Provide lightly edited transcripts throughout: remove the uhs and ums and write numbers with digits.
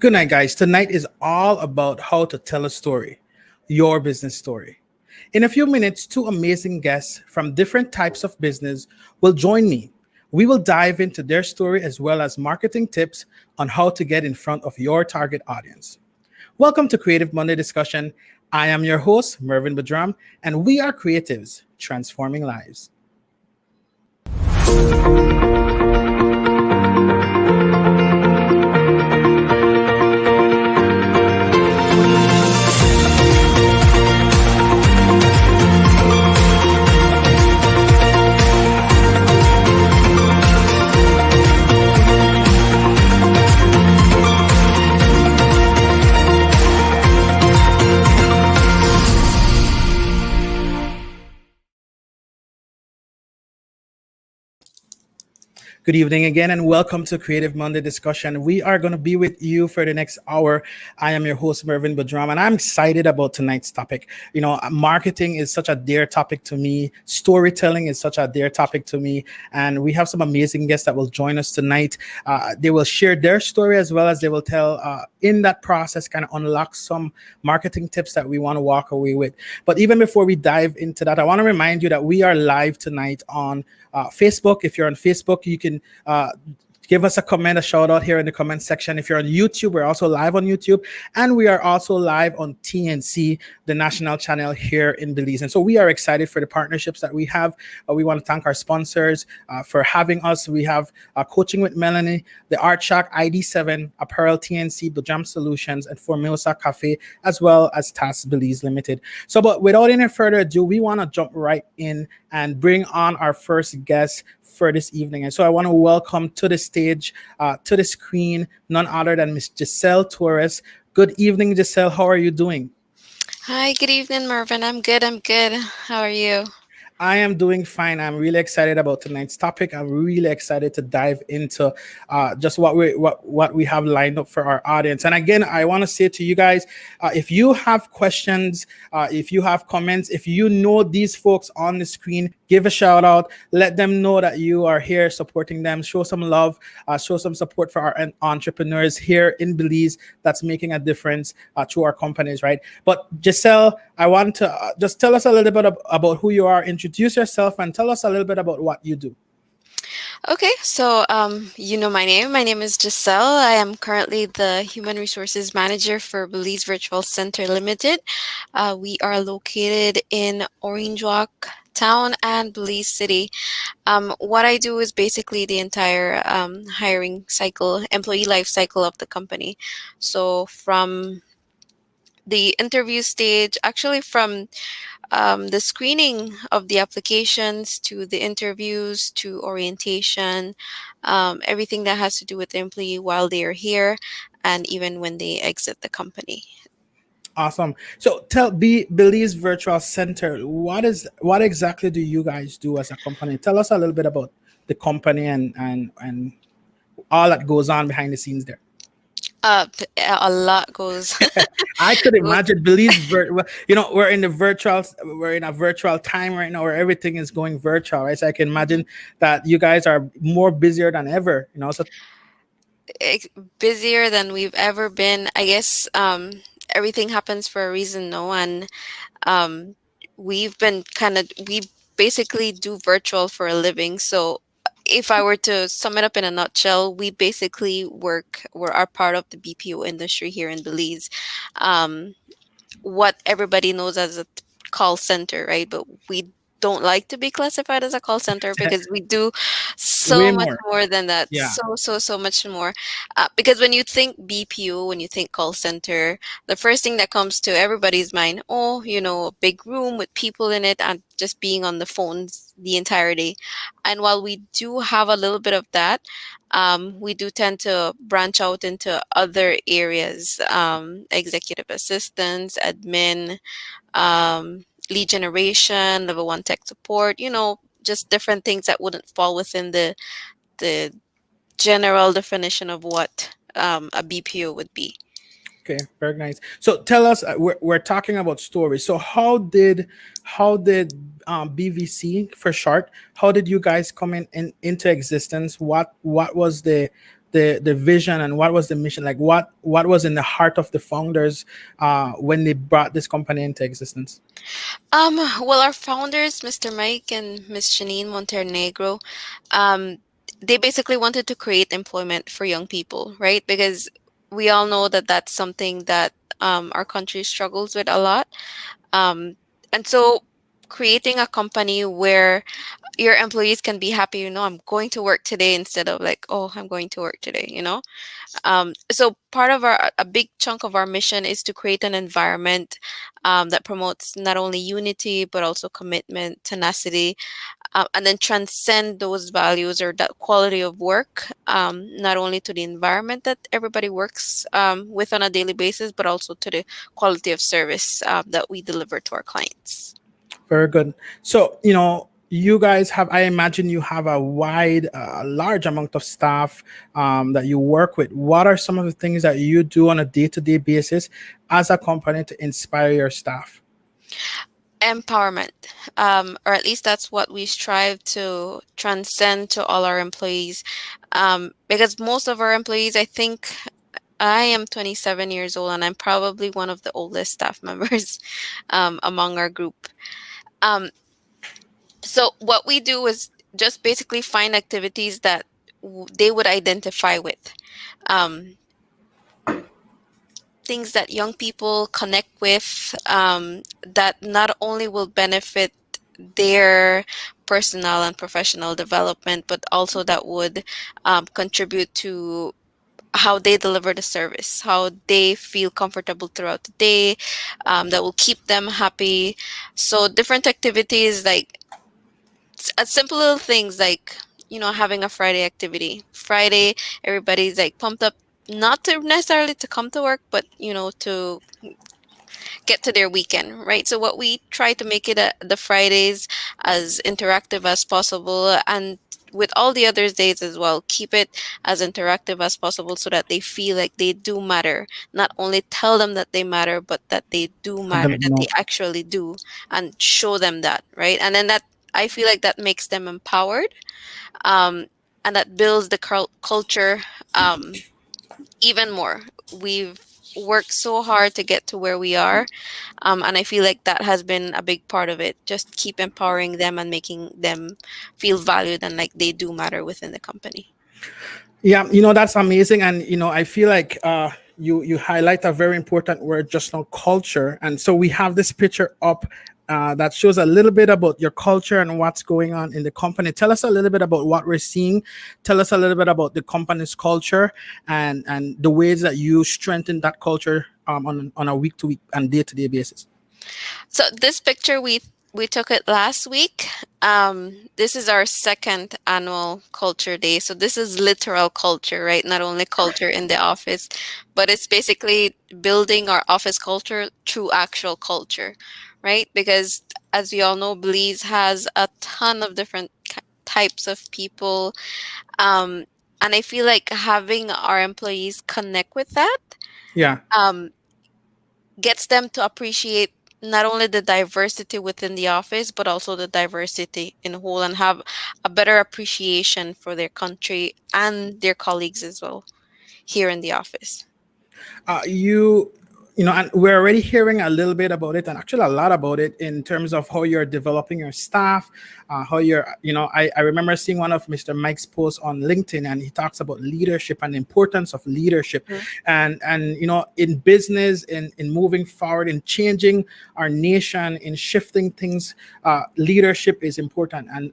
Good night, guys. Tonight is all about how to tell a story, your business story. In a few minutes, two amazing guests from different types of business will join me. We will dive into their story as well as marketing tips on how to get in front of your target audience. Welcome to Creative Monday Discussion. I am your host, Mervin Badram, and we are creatives transforming lives. Good evening again, and welcome to Creative Monday Discussion. We are going to be with you for the next hour. I am your host, Mervin Badram, and I'm excited about tonight's topic. Marketing is such a dear topic to me. Storytelling is such a dear topic to me, and we have some amazing guests that will join us tonight. They will share their story as well as they will tell, in that process, kind of unlock some marketing tips that we want to walk away with. But even before we dive into that, I want to remind you that we are live tonight on Facebook. If you're on Facebook, you can give us a comment, a shout out here in the comment section. If you're on YouTube, we're also live on YouTube, and we are also live on TNC, the national channel here in Belize. And so we are excited for the partnerships that we have. We want to thank our sponsors for having us. We have Coaching with Melanie, the Art Shack, ID7, Apparel TNC, the Jam Solutions, and Formosa Cafe, as well as TAS Belize Limited. So, but without any further ado, we want to jump right in and bring on our first guest for this evening. And so I want to welcome to the stage, to the screen, none other than Miss Giselle Torres. Good evening, Giselle. How are you doing? Hi, good evening, Mervin. I'm good. How are you? I am doing fine. I'm really excited about tonight's topic. I'm really excited to dive into just what we have lined up for our audience. And again, I want to say to you guys, if you have questions, if you have comments, if you know these folks on the screen, give a shout out. Let them know that you are here supporting them. Show some love. Show some support for our entrepreneurs here in Belize that's making a difference to our companies, right? But Giselle, I want to just tell us a little bit about who you are. Introduce yourself and tell us a little bit about what you do. Okay, so you know my name. My name is Giselle. I am currently the Human Resources Manager for Belize Virtual Center Limited. We are located in Orange Walk Town and Belize City. What I do is basically the entire hiring cycle, employee life cycle of the company. So from the interview stage, actually from the screening of the applications to the interviews to orientation, everything that has to do with the employee while they are here and even when they exit the company. Awesome. So tell Belize Virtual Center, what exactly do you guys do as a company? Tell us a little bit about the company and all that goes on behind the scenes there. A lot goes. I could goes imagine we're in a virtual time right now where everything is going virtual, right? So I can imagine that you guys are more busier than ever, so ex- busier than we've ever been. I guess everything happens for a reason, no? And um, we basically do virtual for a living. So if I were to sum it up in a nutshell, we basically we're are part of the BPO industry here in Belize. Um, what everybody knows as a call center, right? But we don't like to be classified as a call center because we do way so much more. more than that. Yeah. So much more. Because when you think BPO, when you think call center, the first thing that comes to everybody's mind, oh, a big room with people in it and just being on the phones the entire day. And while we do have a little bit of that, we do tend to branch out into other areas, executive assistants, admin, lead generation, level one tech support, just different things that wouldn't fall within the general definition of what a BPO would be. Okay, very nice. So tell us, we're talking about stories. So how did BVC for short? How did you guys come into existence? What was the the vision and what was the mission? Like what was in the heart of the founders when they brought this company into existence? Well, our founders, Mr. Mike and Miss Janine Montenegro, um, they basically wanted to create employment for young people, right? Because we all know that that's something that our country struggles with a lot. Um, and so creating a company where your employees can be happy, I'm going to work today instead of like, oh, I'm going to work today. So part of a big chunk of our mission is to create an environment that promotes not only unity but also commitment, tenacity, and then transcend those values or that quality of work, not only to the environment that everybody works with on a daily basis, but also to the quality of service that we deliver to our clients. Very good. So, you guys have, I imagine you have a wide, large amount of staff that you work with. What are some of the things that you do on a day to day basis as a company to inspire your staff? Empowerment, or at least that's what we strive to transcend to all our employees, because most of our employees, I think, I am 27 years old and I'm probably one of the oldest staff members among our group. um, so what we do is just basically find activities that they would identify with, um, things that young people connect with, that not only will benefit their personal and professional development, but also that would contribute to how they deliver the service, how they feel comfortable throughout the day, that will keep them happy. So different activities like simple little things like, having a Friday activity. Friday, everybody's like pumped up, not to necessarily to come to work, but to get to their weekend, right? So what we try to make it the Fridays as interactive as possible, and with all the other days as well, keep it as interactive as possible so that they feel like they do matter. Not only tell them that they matter, but that they do Let matter, them that they know. actually do, and show them that, right? And then that, I feel like that makes them empowered, um, and that builds the culture even more. We've worked so hard to get to where we are, and I feel like that has been a big part of it. Just keep empowering them and making them feel valued and like they do matter within the company. Yeah, that's amazing, and I feel like you highlight a very important word just now, culture. And so we have this picture up that shows a little bit about your culture and what's going on in the company. Tell us a little bit about what we're seeing. Tell us a little bit about the company's culture and the ways that you strengthen that culture on a week to week and day to day basis. So this picture, we took it last week. This is our second annual culture day. So this is literal culture, right? Not only culture in the office, but it's basically building our office culture through actual culture, right? Because as we all know, Belize has a ton of different types of people. Um, and I feel like having our employees connect with that, Yeah. um, gets them to appreciate not only the diversity within the office, but also the diversity in whole, and have a better appreciation for their country and their colleagues as well here in the office. And we're already hearing a little bit about it, and actually a lot about it in terms of how you're developing your staff, how you're, I remember seeing one of Mr. Mike's posts on LinkedIn, and he talks about leadership and the importance of leadership. Mhm. And in business, in moving forward, in changing our nation, in shifting things, leadership is important. And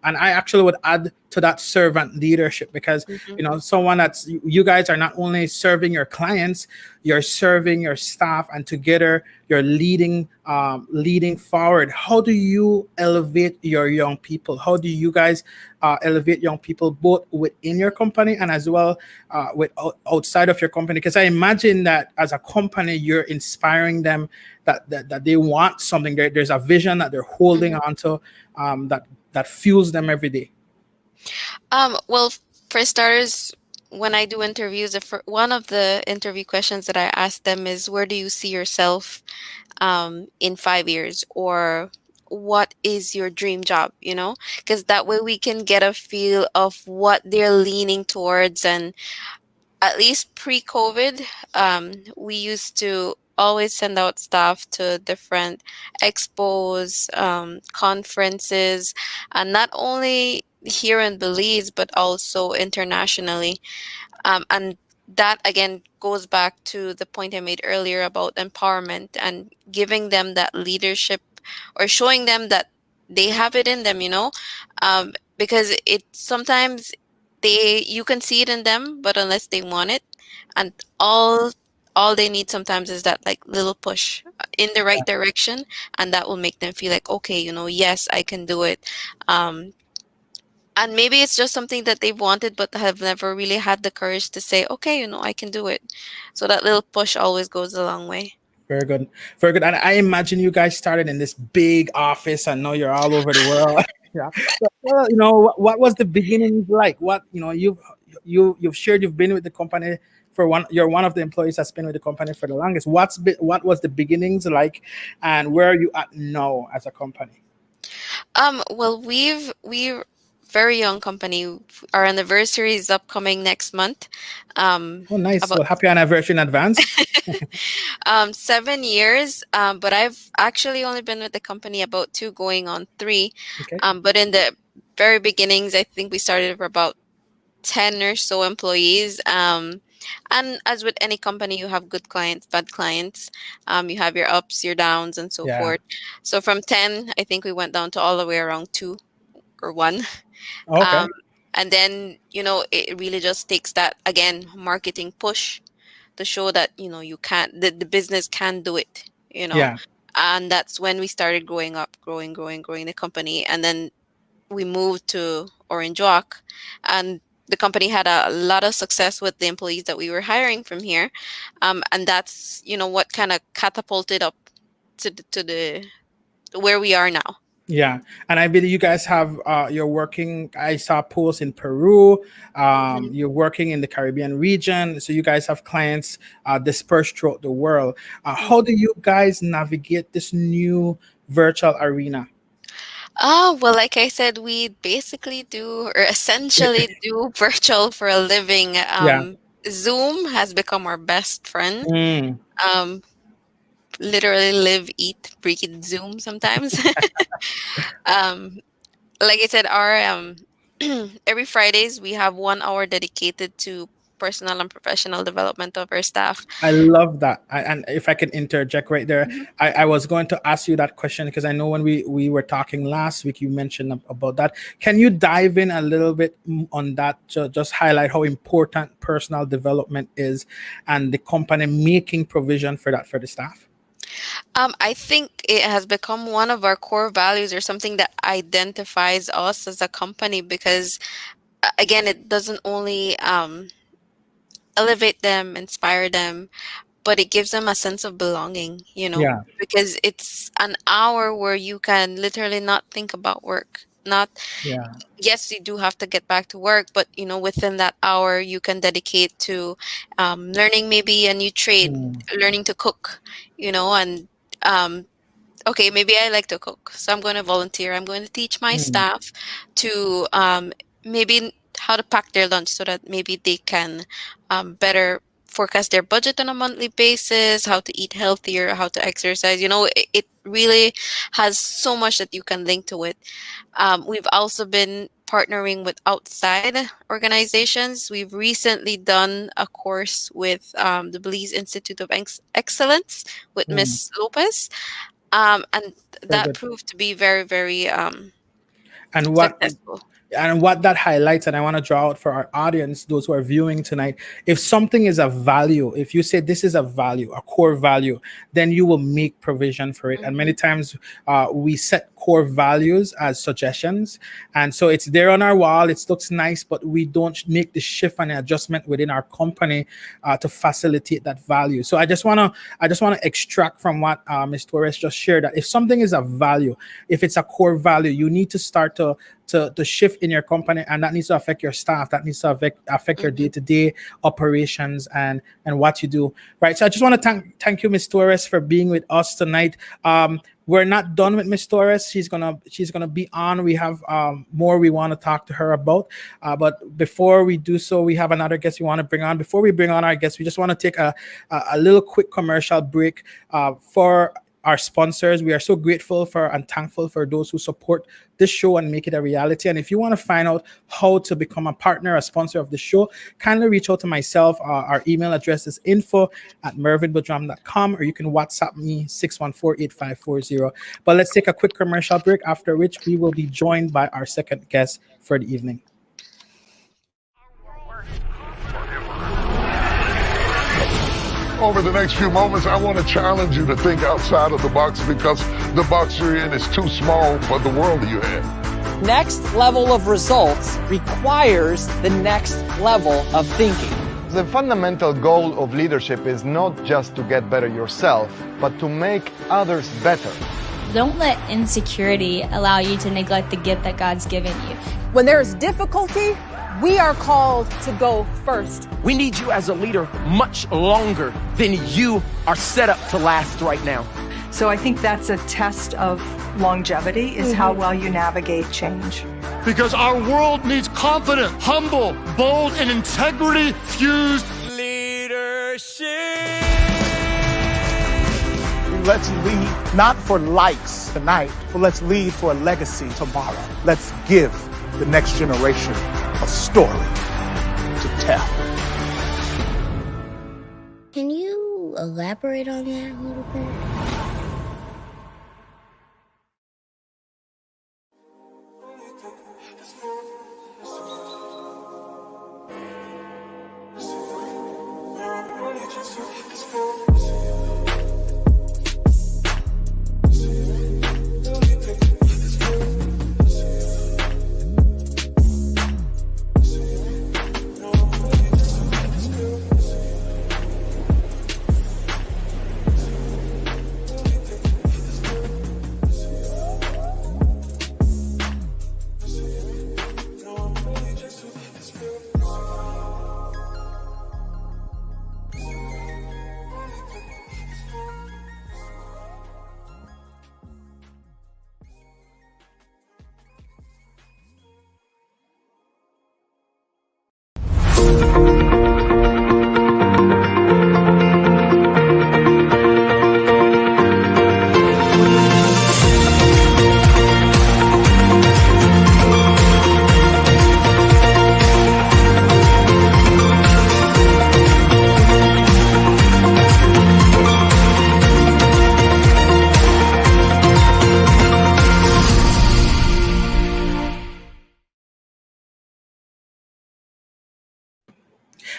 I actually would add to that servant leadership, because Mhm. someone that's, you guys are not only serving your clients, you're serving your staff, and together you're leading forward. How do you elevate your young people? How do you guys elevate young people, both within your company and as well outside of your company? Because I imagine that as a company, you're inspiring them, that they want something. There's a vision that they're holding Mhm. on to, that fuels them every day. Well, for starters, when I do interviews, one of the interview questions that I ask them is, where do you see yourself in 5 years? Or what is your dream job, because that way we can get a feel of what they're leaning towards. And at least pre-COVID, we used to always send out staff to different expos, conferences, and not only here in Belize, but also internationally. And that again goes back to the point I made earlier about empowerment and giving them that leadership, or showing them that they have it in them, because it sometimes you can see it in them, but unless they want it, and all they need sometimes is that like little push in the right direction, and that will make them feel like, okay, yes, I can do it. Um, and maybe it's just something that they've wanted but have never really had the courage to say, okay, I can do it. So that little push always goes a long way. Very good, very good. And I imagine you guys started in this big office, and now you're all over the world. Yeah. So, well, what was the beginning like? What you've shared you've been with the company for one. You're one of the employees that's been with the company for the longest. What was the beginnings like, and where are you at now as a company? Well, we're very young company. Our anniversary is upcoming next month. Oh, nice. About Well, happy anniversary in advance. 7 years. But I've actually only been with the company about two, going on three. Okay. But in the very beginnings, I think we started for about 10 or so employees. And as with any company, you have good clients, bad clients. You have your ups, your downs, and so Yeah. forth. So from 10, I think we went down to all the way around two or one. Okay. Um, and then, it really just takes that, again, marketing push to show that, you can't, the business can do it. Yeah. And that's when we started growing up, growing the company. And then we moved to Orange Walk, and the company had a lot of success with the employees that we were hiring from here. And that's, what kind of catapulted up to the where we are now. Yeah, and I believe you guys have you're working. I saw posts in Peru. Mhm. You're working in the Caribbean region, so you guys have clients dispersed throughout the world. How do you guys navigate this new virtual arena? Oh, well, like I said, we basically do, or essentially do, virtual for a living. Yeah. Zoom has become our best friend. Mm. Um, Literally live, eat, breathe Zoom sometimes. um, like I said, our every Fridays we have 1 hour dedicated to personal and professional development of our staff. I love that. And if I can interject right there, Mhm. I was going to ask you that question because I know when we were talking last week, you mentioned about that. Can you dive in a little bit on that to just highlight how important personal development is and the company making provision for that for the staff? I think it has become one of our core values, or something that identifies us as a company, because again, it doesn't only elevate them, inspire them, but it gives them a sense of belonging, Yeah, because it's an hour where you can literally not think about work. Not, yeah. yes, you do have to get back to work, but within that hour, you can dedicate to learning maybe a new trade, Mm, learning to cook, and um, okay, maybe I like to cook, so I'm going to volunteer. I'm going to teach my mm, staff to maybe how to pack their lunch, so that maybe they can better forecast their budget on a monthly basis, how to eat healthier, how to exercise. It really has so much that you can link to it. We've also been partnering with outside organizations. We've recently done a course with the Belize Institute of Excellence with mm. Miss Lopez, and Very that good. proved to be very, very And successful. what that highlights, and I want to draw out for our audience, those who are viewing tonight, if something is a value, if you say this is a value, a core value, then you will make provision for it. And many Mhm. times we set core values as suggestions, and so it's there on our wall, it looks nice, but we don't make the shift and adjustment within our company to facilitate that value. So I just want to extract from what Ms. Torres just shared, that if something is a value, if it's a core value, you need to start to to shift in your company, and that needs to affect your staff, that needs to affect your Mm-hmm. day-to-day operations and what you do, right? So I just want to thank you, Miss Torres, for being with us tonight. We're not done with Miss Torres. She's gonna be on. We have more we want to talk to her about. But before we do so, we have another guest we want to bring on. Before we bring on our guest, we just want to take a little quick commercial break for our sponsors. We are so grateful for and thankful for those who support this show and make it a reality. And if you want to find out how to become a partner, a sponsor of the show, kindly reach out to myself. Our email address is info@mervinbudram.com, or you can WhatsApp me 614-8540. But let's take a quick commercial break, after which we will be joined by our second guest for the evening. Over the next few moments, I want to challenge you to think outside of the box, because the box you're in is too small for the world you have. Next level of results requires the next level of thinking. The fundamental goal of leadership is not just to get better yourself, but to make others better. Don't let insecurity allow you to neglect the gift that God's given you. When there is difficulty, we are called to go first. We need you as a leader much longer than you are set up to last right now. So I think that's a test of longevity, is how well you navigate change. Because our world needs confident, humble, bold, and integrity-fused leadership. Let's lead not for likes tonight, but let's lead for a legacy tomorrow. Let's give the next generation a story to tell. Can you elaborate on that a little bit?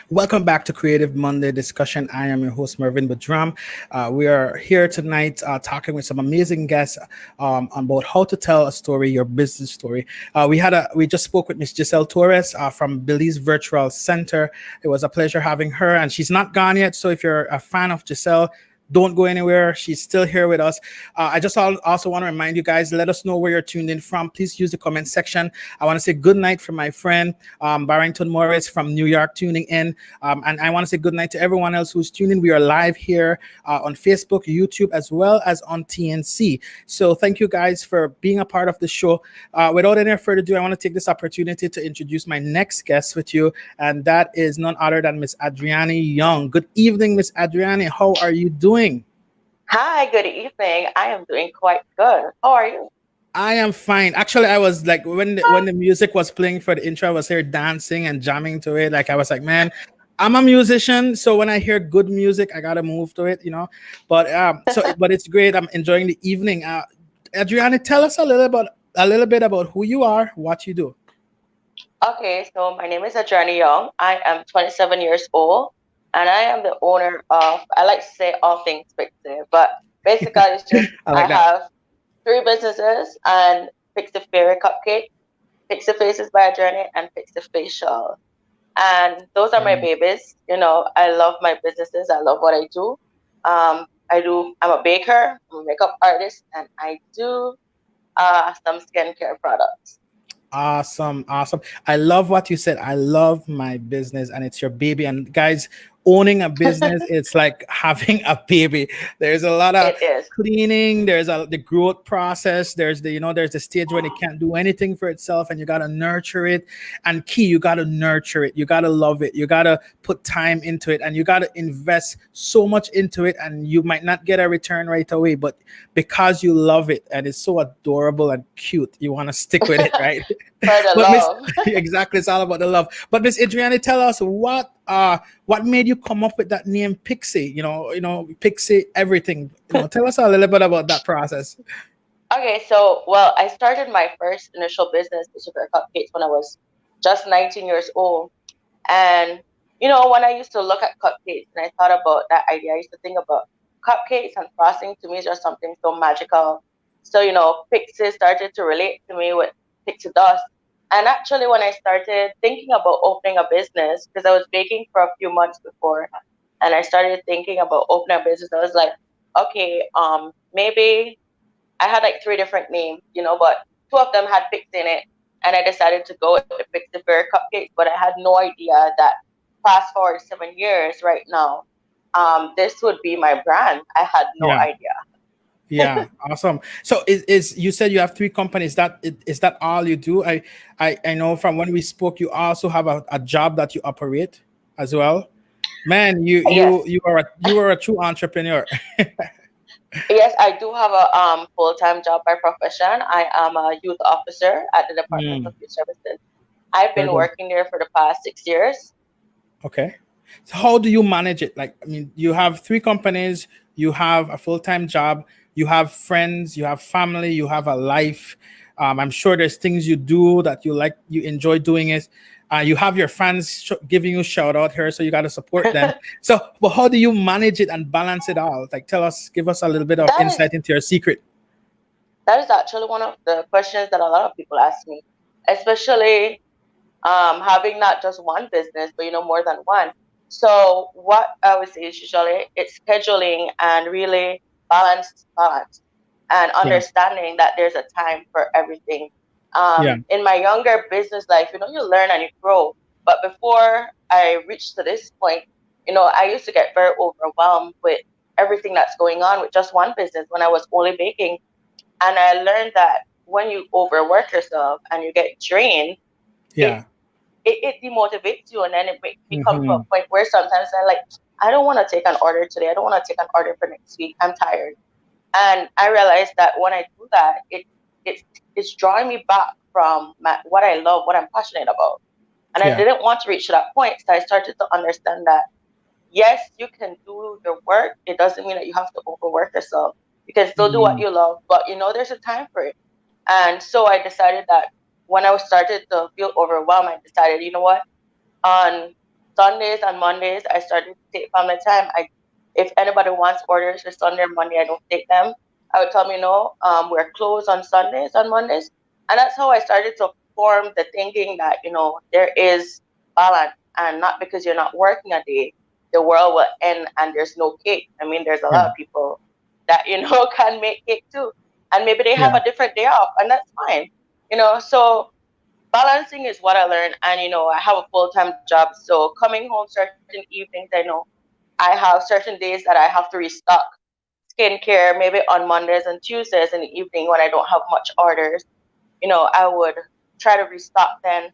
Welcome back to Creative Monday Discussion. I am your host, Mervin Badram. We are here tonight talking with some amazing guests about how to tell a story, your business story. We just spoke with Miss Giselle Torres from Belize Virtual Center. It was a pleasure having her, and she's not gone yet. So if you're a fan of Giselle, don't go anywhere. She's still here with us. I just also want to remind you guys, let us know where you're tuned in from. Please use the comment section. I want to say good night from my friend, Barrington Morris from New York, tuning in. And I want to say good night to everyone else who's tuned in. We are live here on Facebook, YouTube, as well as on TNC. So thank you guys for being a part of the show. Without any further ado, I want to take this opportunity to introduce my next guest with you. And that is none other than Miss Adrienne Young. Good evening, Miss Adrienne. How are you doing? Hi, good evening. I am doing quite good. How are you? I am fine. Actually, I was like, when the music was playing for the intro, I was here dancing and jamming to it. Like, I was like, man, I'm a musician, so when I hear good music, I gotta move to it, you know. But but it's great. I'm enjoying the evening. Adrienne, tell us a little bit about who you are, what you do. Okay, so my name is Adrienne Young. I am 27 years old. And I am the owner of, I like to say all things Pixie, but basically it's just, I have 3 businesses, and Pixie Fairy Cupcake, Pixie Faces by Adrienne, and Pixie Facial. And those are my babies. You know, I love my businesses. I love what I do. I'm a baker, I'm a makeup artist, and I do some skincare products. Awesome, awesome. I love what you said. I love my business and it's your baby. And guys, owning a business, it's like having a baby. There's a lot of It is. cleaning, there's the growth process, there's there's the stage when it can't do anything for itself and you got to nurture it. And key, you got to nurture it. You got to love it. You got to put time into it and you got to invest so much into it and you might not get a return right away, but because you love it and it's so adorable and cute, you want to stick with it, right? For the But Miss, love. exactly, it's all about the love. But Miss Adrienne, tell us what made you come up with that name Pixie? Pixie everything. Tell us a little bit about that process. Okay, so well, I started my first initial business, which was Cupcakes, when I was just 19 years old. And when I used to look at cupcakes and I thought about that idea, I used to think about cupcakes and frosting to me is just something so magical. So, Pixie started to relate to me with pixie dust. And actually, when I started thinking about opening a business, because I was baking for a few months before, and I started thinking about opening a business, I was like, okay, maybe I had like three different names, but two of them had Pixie in it. And I decided to go with the Pixie Fair Cupcakes, but I had no idea that fast forward 7 years right now, this would be my brand. I had no Yeah. idea. Yeah, awesome. So is you said you have three companies. Is that all you do? I know from when we spoke, you also have a job that you operate as well. Man, Yes. you are a true entrepreneur. Yes, I do have a full-time job by profession. I am a youth officer at the Department of Youth Services. I've Very been good. working there for the past 6 years. Okay. So how do you manage it? Like, I mean, you have three companies, you have a full-time job, you have friends, you have family, you have a life. I'm sure there's things you do that you like, you enjoy doing it. You have your fans giving you shout out here, so you got to support them. So, but how do you manage it and balance it all? Like, give us a little bit of That is insight into your secret. that is actually one of the questions that a lot of people ask me, especially having not just one business, but more than one. So what I would say is usually it's scheduling and really balance, and Yeah. understanding that there's a time for everything. Yeah. In my younger business life, you learn and you grow. But before I reached to this point, I used to get very overwhelmed with everything that's going on with just one business when I was only baking. And I learned that when you overwork yourself and you get drained, it Yeah. it demotivates you, and then it makes me come to a Hmm. point where sometimes I don't want to take an order today. I don't want to take an order for next week. I'm tired. And I realized that when I do that, it's it's drawing me back from what I love, what I'm passionate about. And I Yeah. didn't want to reach that point. So I started to understand that yes, you can do your work. It doesn't mean that you have to overwork yourself. You can still do what Mhm. you love, but there's a time for it. And so I decided that when I started to feel overwhelmed, I decided, what? On Sundays and Mondays, I started to take family time. If anybody wants orders for Sunday or Monday, I don't take them. I would tell them, we're closed on Sundays and Mondays. And that's how I started to form the thinking that, there is balance, and not because you're not working a day, the world will end and there's no cake. I mean, there's a lot Yeah. of people that, can make cake too. And maybe they have Yeah. a different day off, and that's fine. So balancing is what I learned. And I have a full-time job, so coming home certain evenings, I know I have certain days that I have to restock skincare, maybe on Mondays and Tuesdays in the evening when I don't have much orders. I would try to restock then.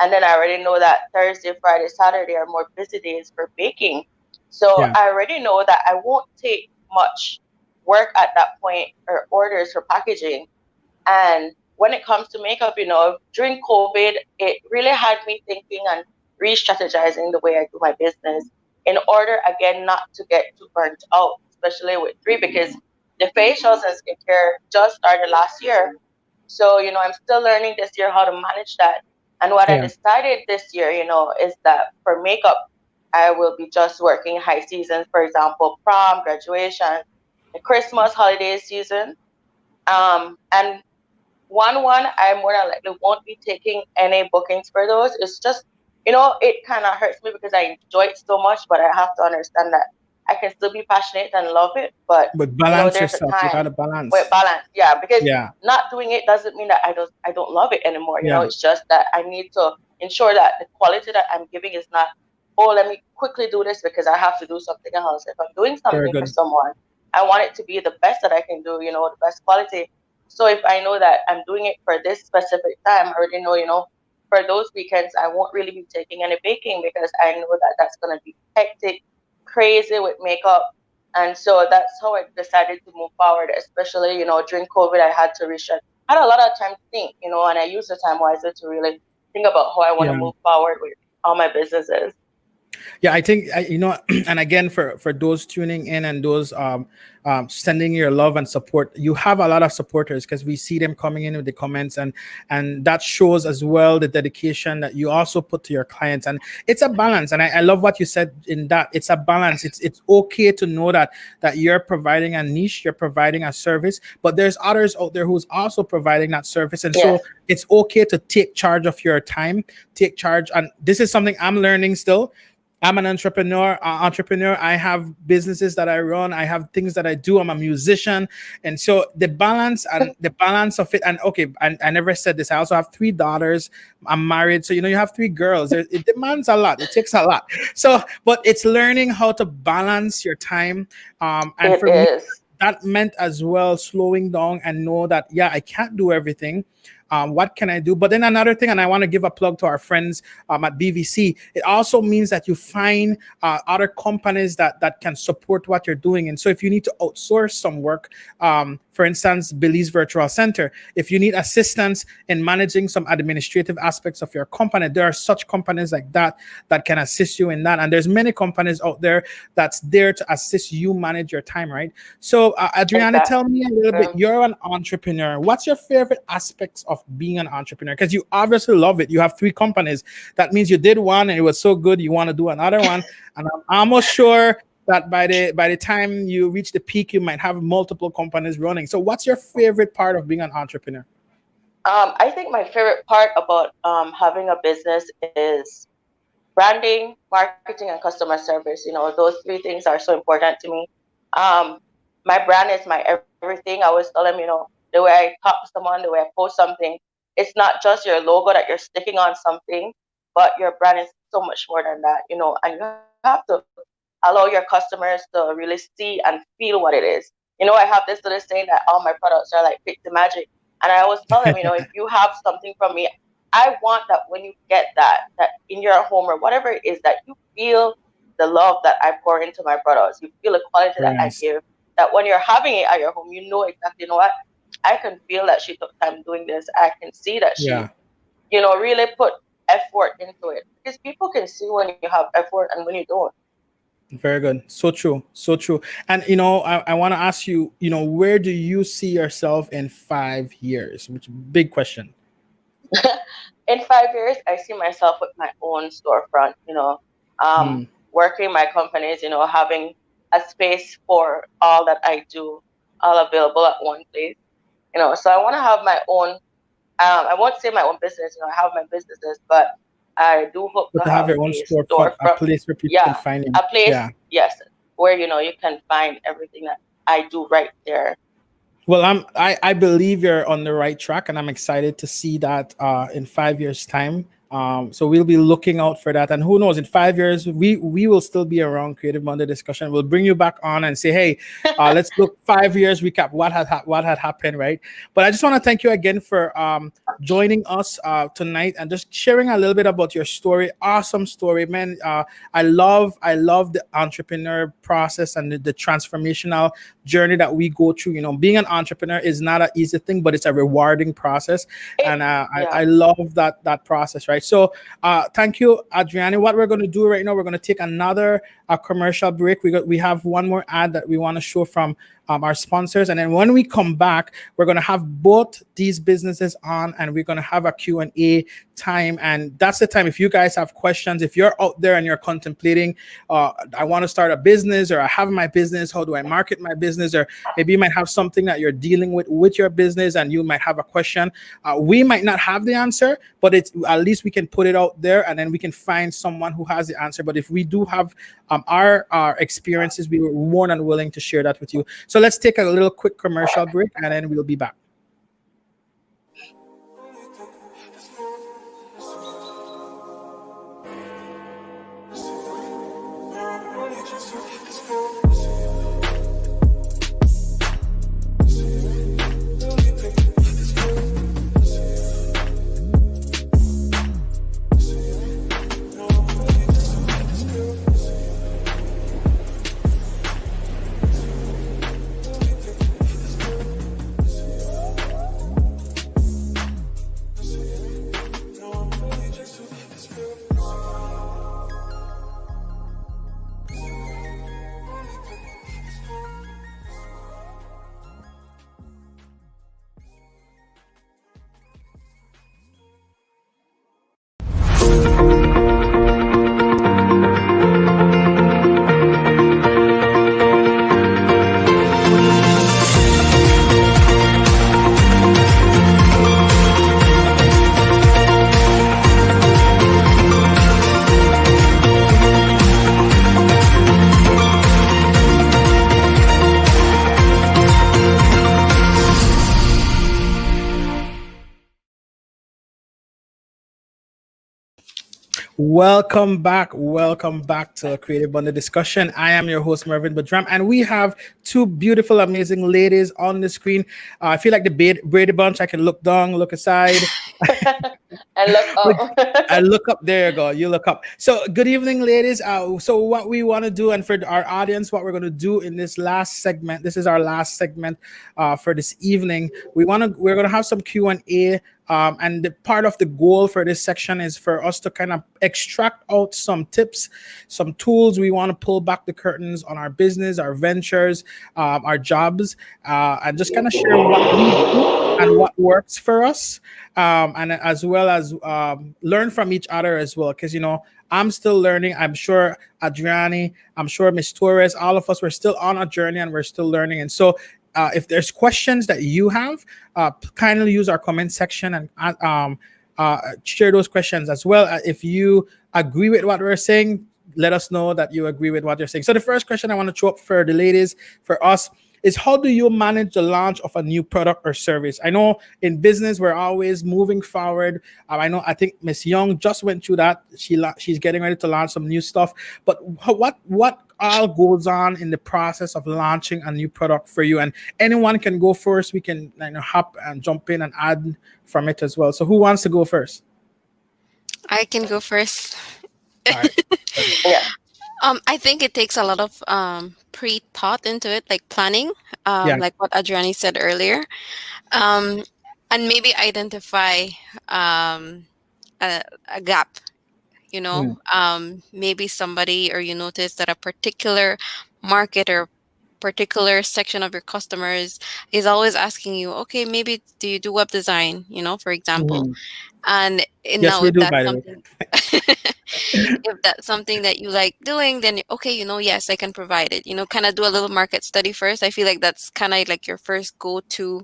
And then I already know that Thursday, Friday, Saturday are more busy days for baking. So Yeah. I already know that I won't take much work at that point, or orders for packaging. And when it comes to makeup, during COVID, it really had me thinking and re strategizing the way I do my business, in order, again, not to get too burnt out, especially with three, because the facials and skincare just started last year. So, I'm still learning this year how to manage that. And what I Yeah. decided this year, is that for makeup, I will be just working high seasons, for example, prom, graduation, the Christmas holiday season. And one, I more than likely won't be taking any bookings for those. It's just, it kind of hurts me because I enjoy it so much, but I have to understand that I can still be passionate and love it, but balance there's a yourself. You time gotta balance. with balance. Yeah, because Yeah. not doing it doesn't mean that I don't love it anymore. Yeah. It's just that I need to ensure that the quality that I'm giving is not, oh, let me quickly do this because I have to do something else. If I'm doing Very something for good. someone, I want it to be the best that I can do, the best quality. So if I know that I'm doing it for this specific time, I already know, for those weekends, I won't really be taking any baking because I know that that's going to be hectic, crazy with makeup. And so that's how I decided to move forward, especially, during COVID, I had to restructure. I had a lot of time to think, and I used the time wisely to really think about how I want to Yeah. move forward with all my businesses. Yeah, I think and again, for those tuning in and those sending your love and support, you have a lot of supporters because we see them coming in with the comments, and that shows as well the dedication that you also put to your clients. And it's a balance, and I love what you said in that it's a balance. It's okay to know that you're providing a niche, you're providing a service, but there's others out there who's also providing that service, and so it's okay to take charge of your time, take charge. And this is something I'm learning still. I'm an entrepreneur. I have businesses that I run. I have things that I do. I'm a musician. And so the balance of it. And okay, I never said this. I also have 3 daughters. I'm married. So, you have 3 girls. It demands a lot. It takes a lot. So, but it's learning how to balance your time. And for me, that meant as well slowing down and know that, I can't do everything. What can I do? But then another thing, and I want to give a plug to our friends at BVC, it also means that you find other companies that can support what you're doing. And so if you need to outsource some work, for instance, Belize Virtual Center, if you need assistance in managing some administrative aspects of your company, there are such companies like that can assist you in that. And there's many companies out there that's there to assist you manage your time, right? So Adrienne, tell me a little bit, you're an entrepreneur. What's your favorite aspects of being an entrepreneur? Because you obviously love it. You have 3 companies. That means you did one and it was so good you want to do another one. And I'm almost sure that by the time you reach the peak, you might have multiple companies running. So what's your favorite part of being an entrepreneur? I think my favorite part about having a business is branding, marketing, and customer service. Those 3 things are so important to me. My brand is my everything. I always tell them, the way I talk to someone, the way I post something, it's not just your logo that you're sticking on something, but your brand is so much more than that, and you have to allow your customers to really see and feel what it is. I have this little saying that all my products are like Pixie magic. And I always tell them, if you have something from me, I want that when you get that in your home or whatever it is, that you feel the love that I pour into my products. You feel the quality that I give. That when you're having it at your home, you know exactly, what? I can feel that she took time doing this. I can see that she, really put effort into it. Because people can see when you have effort and when you don't. Very good. So true. So true. And, I want to ask you, where do you see yourself in 5 years? Which big question. In 5 years, I see myself with my own storefront, working my companies, having a space for all that I do, all available at one place, so I want to have my own, I won't say my own business, I have my businesses, but I do hope to have your own storefront, a place where people can find you. A place, yes, where, you can find everything that I do right there. Well, I believe you're on the right track, and I'm excited to see that in 5 years' time. So we'll be looking out for that. And who knows, in 5 years, we will still be around Creative Monday Discussion. We'll bring you back on and say, hey, let's look 5 years recap what had happened, right? But I just want to thank you again for joining us tonight and just sharing a little bit about your story. Awesome story, man. I love the entrepreneur process and the transformational journey that we go through. Being an entrepreneur is not an easy thing, but it's a rewarding process. And I love that process, right? So thank you, Adrienne. What we're going to do right now, we're going to take another commercial break. We have one more ad that we want to show from our sponsors. And then when we come back, we're going to have both these businesses on, and we're going to have a Q&A time. And that's the time, if you guys have questions, if you're out there and you're contemplating, I want to start a business, or I have my business, how do I market my business, or maybe you might have something that you're dealing with your business and you might have a question. We might not have the answer, but it's at least we can put it out there, and then we can find someone who has the answer. But if we do have our experiences, we were more than willing to share that with you. So let's take a little quick commercial break, and then we'll be back. Welcome back to Creative Bundle Discussion. I am your host, Mervin Badram, and we have two beautiful, amazing ladies on the screen. I feel like the Brady Bunch. I can look down, look aside, and look up. I look up. There you go. You look up. So, good evening, ladies. So, what we want to do, and for our audience, what we're going to do in this last segment. This is our last segment for this evening. We're going to have some Q&A. And the part of the goal for this section is for us to kind of extract out some tips, some tools. We want to pull back the curtains on our business, our ventures, our jobs, and just kind of share what we do and what works for us, and as well as learn from each other as well. Because, I'm still learning. I'm sure Adrienne, I'm sure Miss Torres, all of us, we're still on a journey and we're still learning. And so if there's questions that you have, kindly use our comment section and share those questions as well. If you agree with what we're saying, let us know that you agree with what you're saying. So the first question I want to throw up for the ladies, for us, is how do you manage the launch of a new product or service? I know in business, we're always moving forward. I think Miss Young just went through that. She's getting ready to launch some new stuff. But what all goes on in the process of launching a new product for you? And anyone can go first. We can hop and jump in and add from it as well. So who wants to go first? I can go first. All right. Yeah. I think it takes a lot of pre-thought into it, like planning, like what Adrienne said earlier, and maybe identify a gap. Maybe somebody, or you notice that a particular market or particular section of your customers is always asking you, okay, maybe do you do web design, for example. And Yes, now we if do, that's by the way. something if that's something that you like doing, then okay, yes, I can provide it. Kind of do a little market study first. I feel like that's kind of like your first go-to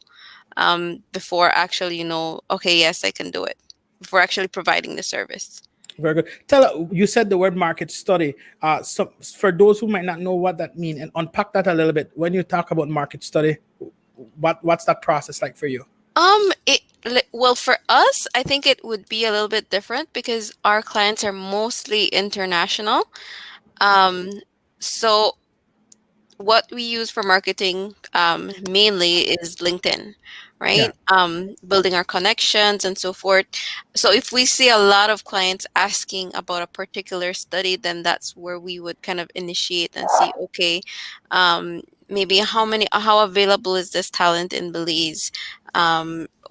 before actually, okay, yes, I can do it, before actually providing the service. Very good. You said the word market study. So for those who might not know what that means, and unpack that a little bit. When you talk about market study, what's that process like for you? Well, for us, I think it would be a little bit different because our clients are mostly international. So what we use for marketing mainly is LinkedIn, right? Building our connections and so forth. So if we see a lot of clients asking about a particular study, then that's where we would kind of initiate and see, okay, maybe how available is this talent in Belize?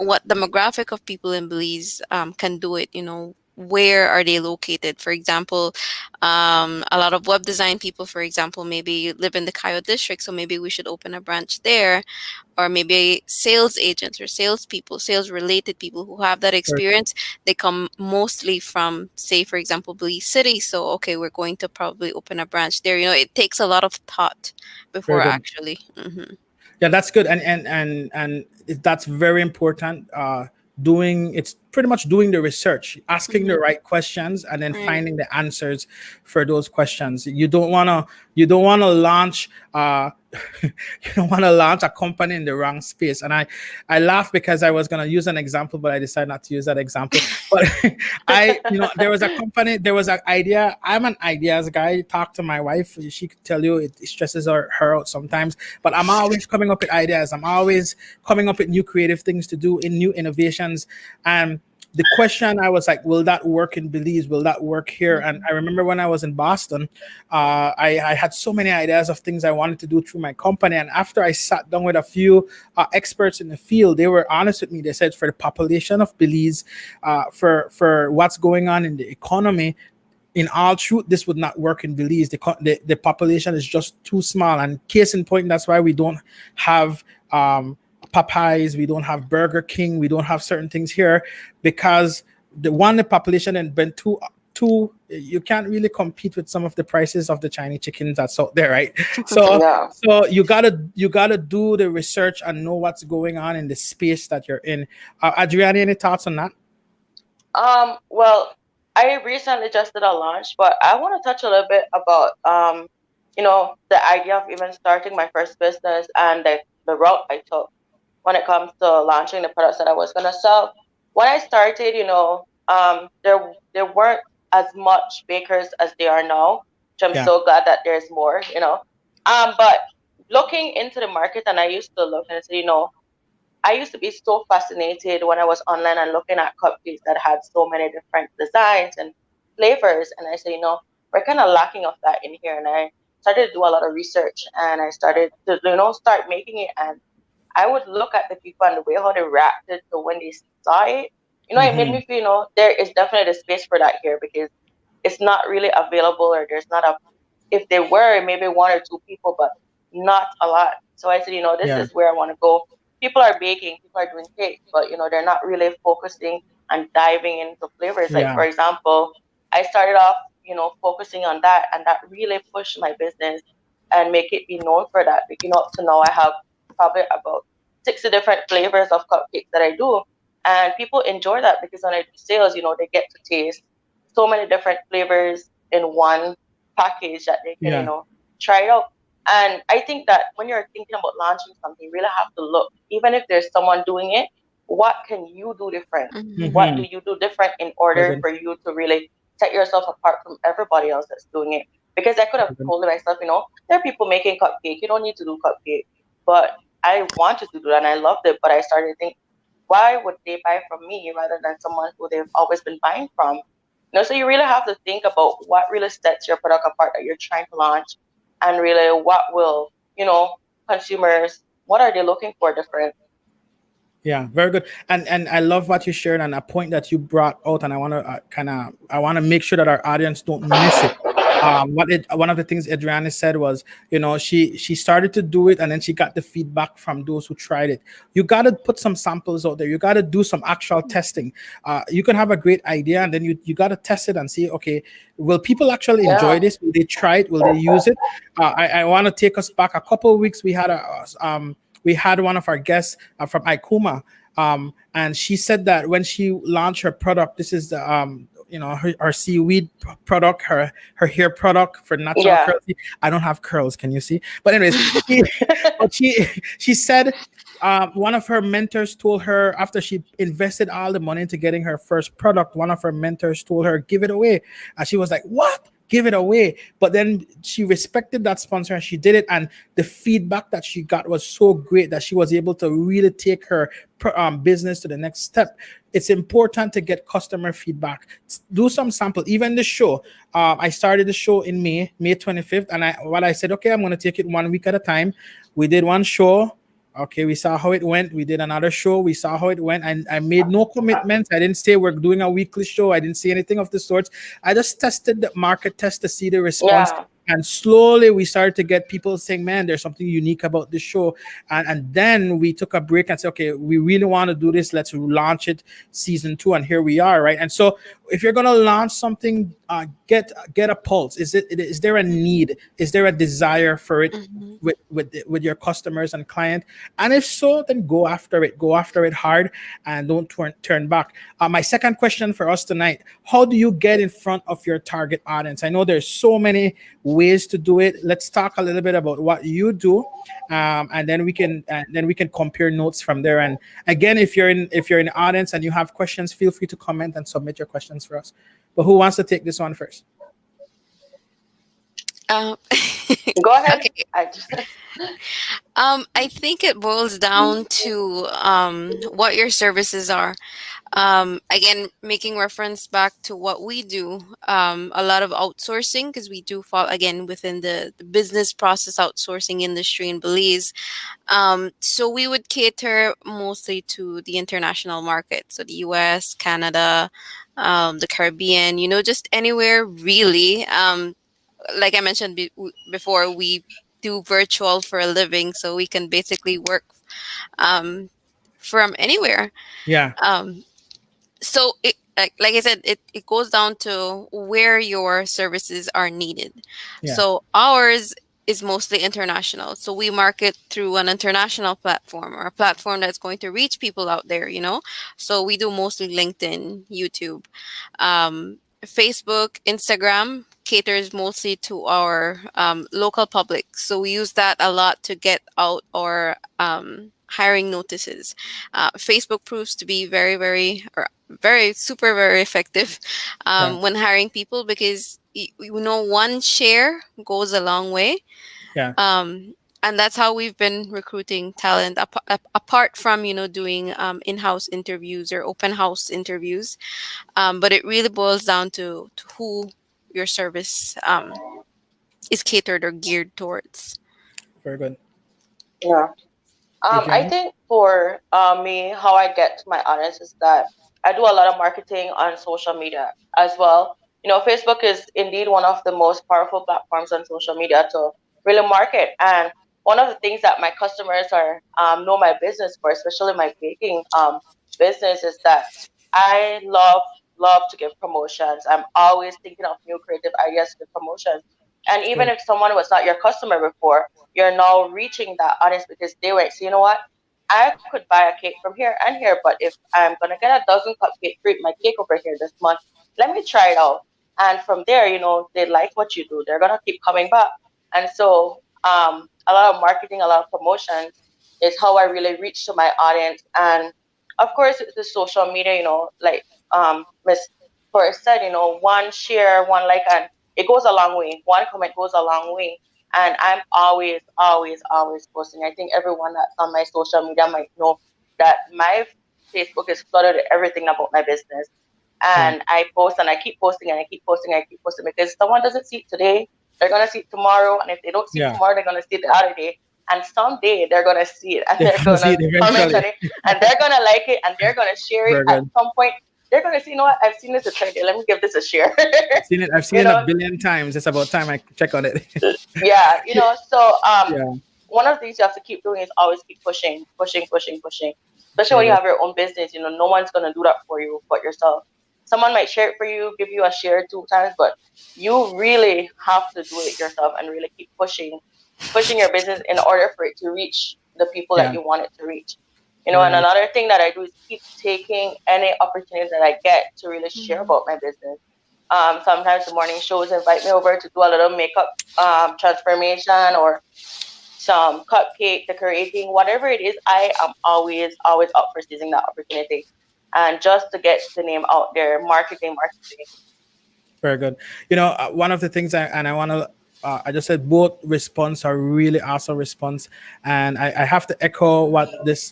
What demographic of people in Belize can do it? where are they located? For example, a lot of web design people, for example, maybe live in the Coyote district, so maybe we should open a branch there. Or maybe sales agents or salespeople, sales related people who have that experience, they come mostly from, say, for example, Belize City. So, okay, we're going to probably open a branch there. You know, it takes a lot of thought before Very good. actually. Mm-hmm. Yeah, that's good, and that's very important. Doing it's pretty much doing the research, asking the right questions, and then Right. finding the answers for those questions. You don't wanna launch you don't want to launch a company in the wrong space. And I laugh because I was gonna use an example, but I decided not to use that example. But there was a company, there was an idea. I'm an ideas guy. Talk to my wife; she could tell you it stresses her out sometimes. But I'm always coming up with ideas. I'm always coming up with new creative things to do, in new innovations. And the question, I was like, will that work in Belize? Will that work here? And I remember when I was in Boston, I had so many ideas of things I wanted to do through my company. And after I sat down with a few experts in the field, they were honest with me. They said, for the population of Belize, for what's going on in the economy, in all truth, this would not work in Belize. The population is just too small. And case in point, that's why we don't have Popeyes, we don't have Burger King, we don't have certain things here, because the population had been too, you can't really compete with some of the prices of the Chinese chickens that's out there, right? So Yeah. so you gotta do the research and know what's going on in the space that you're in. Adrienne, any thoughts on that? Well, I recently just did a launch, but I want to touch a little bit about the idea of even starting my first business and the route I took when it comes to launching the products that I was gonna sell. When I started, there weren't as much bakers as they are now, which I'm Yeah. so glad that there's more. But looking into the market, and I used to look and say, I used to be so fascinated when I was online and looking at cupcakes that had so many different designs and flavors. And I said, we're kind of lacking of that in here. And I started to do a lot of research, and I started to, start making it. And I would look at the people and the way how they reacted to when they saw it. It made me feel, there is definitely a space for that here, because it's not really available, or there's not if there were maybe one or two people, but not a lot. So I said, this Yeah. is where I want to go. People are baking, people are doing cakes, but they're not really focusing and diving into flavors. Like, Yeah. for example, I started off, focusing on that, and that really pushed my business and make it be known for that. Up to now I have probably about 60 different flavors of cupcakes that I do. And people enjoy that, because when I do sales, they get to taste so many different flavors in one package that they can, Yeah. try it out. And I think that when you're thinking about launching something, you really have to look, even if there's someone doing it, what can you do different? What do you do different in order for you to really set yourself apart from everybody else that's doing it? Because I could have told myself, there are people making cupcake. You don't need to do cupcake. But I wanted to do that, and I loved it. But I started to think, why would they buy from me rather than someone who they've always been buying from? So you really have to think about what really sets your product apart that you're trying to launch, and really what will, consumers, what are they looking for different? Yeah, very good. And I love what you shared, and a point that you brought out, and I want to I want to make sure that our audience don't miss it. One of the things Adrienne said was, she started to do it, and then she got the feedback from those who tried it. You got to put some samples out there. You got to do some actual testing. You can have a great idea, and then you got to test it and see, okay, will people actually enjoy this? Will they try it? Will they use it? I want to take us back a couple of weeks. We had one of our guests from Ikuma, and she said that when she launched her product, this is the her seaweed product, her hair product for natural curls. I don't have curls, can you see? But anyways, she said one of her mentors told her, after she invested all the money into getting her first product, one of her mentors told her, give it away. And she was like, what? Give it away. But then she respected that sponsor and she did it. And the feedback that she got was so great that she was able to really take her business to the next step. It's important to get customer feedback. Do some sample. Even the show. I started the show in May 25th. And I said, okay, I'm going to take it 1 week at a time. We did one show. Okay, we saw how it went. We did another show. We saw how it went. And I made no commitments. I didn't say we're doing a weekly show. I didn't say anything of the sorts. I just tested the market test to see the response. Yeah. And slowly we started to get people saying, man, there's something unique about this show. And then we took a break and said, okay, we really want to do this. Let's launch it season 2. And here we are, right? And so if you're going to launch something, get a pulse. Is there a need? Is there a desire for it with your customers and client? And if so, then go after it hard, and don't turn back. My second question for us tonight: how do you get in front of your target audience? I know there's so many ways to do it. Let's talk a little bit about what you do, and then we can compare notes from there. And again, if you're in the audience and you have questions, feel free to comment and submit your questions for us. But who wants to take this one first? Go ahead. Okay. I think it boils down to what your services are. Again, making reference back to what we do, a lot of outsourcing, because we do fall again within the business process outsourcing industry in Belize. So we would cater mostly to the international market, so the US, Canada, the Caribbean, just anywhere really. Like I mentioned before, we do virtual for a living, so we can basically work from anywhere. Yeah. So it, like I said, it goes down to where your services are needed. Yeah. So ours is mostly international. So we market through an international platform, or a platform that's going to reach people out there, So we do mostly LinkedIn, YouTube, Facebook, Instagram caters mostly to our local public. So we use that a lot to get out our hiring notices. Facebook proves to be very, very, super, very effective when hiring people, because one share goes a long way. Yeah. And that's how we've been recruiting talent, apart from doing in-house interviews or open house interviews. But it really boils down to who your service is catered or geared towards. Very good. Yeah. I think for me, how I get to my audience is that I do a lot of marketing on social media as well. Facebook is indeed one of the most powerful platforms on social media to really market. And one of the things that my customers are know my business for, especially my baking business, is that I love to give promotions. I'm always thinking of new creative ideas to give promotions. And even if someone was not your customer before, you're now reaching that audience because they went, so you know what? I could buy a cake from here and here, but if I'm going to get a dozen cupcakes, treat my cake over here this month, let me try it out. And from there, they like what you do. They're going to keep coming back. And so a lot of marketing, a lot of promotions is how I really reach to my audience. And of course, it's the social media, like Miss Forrest said, one share, one like, and it goes a long way. One comment goes a long way. And I'm always, always, always posting. I think everyone that's on my social media might know that my Facebook is flooded with everything about my business. And I post and I keep posting and I keep posting and I keep posting, because if someone doesn't see it today, they're going to see it tomorrow. And if they don't see it tomorrow, they're going to see it the other day. And someday they're going to see it and they're going to comment on it and they're going to like it and they're going to share it at some point. They're going to see, I've seen this a 20. Let me give this a share. I've seen it a billion times. It's about time I check on it. Yeah, so one of the things you have to keep doing is always keep pushing. Especially when you have your own business, no one's going to do that for you but yourself. Someone might share it for you, give you a share 2 times, but you really have to do it yourself and really keep pushing your business in order for it to reach the people that you want it to reach. And another thing that I do is keep taking any opportunity that I get to really share about my business. Sometimes the morning shows invite me over to do a little makeup transformation or some cupcake decorating, whatever it is. I am always up for seizing that opportunity and just to get the name out there, marketing. Very good. One of the things I want to I just said both response are really awesome response, and I have to echo what this